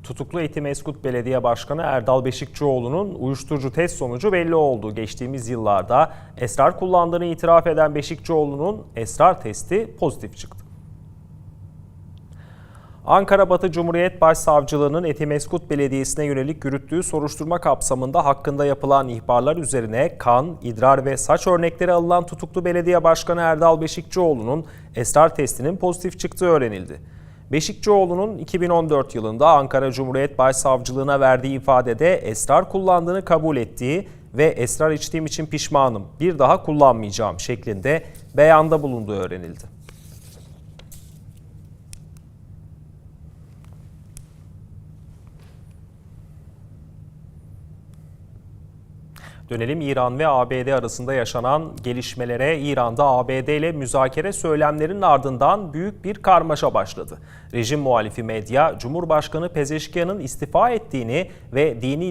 Tutuklu Etimeskut Belediye Başkanı Erdal Beşikçioğlu'nun uyuşturucu test sonucu belli oldu. Geçtiğimiz yıllarda esrar kullandığını itiraf eden Beşikçioğlu'nun esrar testi pozitif çıktı. Ankara Batı Cumhuriyet Başsavcılığı'nın Etimeskut Belediyesi'ne yönelik yürüttüğü soruşturma kapsamında hakkında yapılan ihbarlar üzerine kan, idrar ve saç örnekleri alınan tutuklu belediye başkanı Erdal Beşikçioğlu'nun esrar testinin pozitif çıktığı öğrenildi. Beşikçioğlu'nun 2014 yılında Ankara Cumhuriyet Başsavcılığı'na verdiği ifadede esrar kullandığını kabul ettiği ve esrar içtiğim için pişmanım, bir daha kullanmayacağım şeklinde beyanda bulunduğu öğrenildi. Dönelim İran ve ABD arasında yaşanan gelişmelere. İran'da ABD ile müzakere söylemlerinin ardından büyük bir karmaşa başladı. Rejim muhalifi medya, Cumhurbaşkanı Pezeşkiyan'ın istifa ettiğini ve dini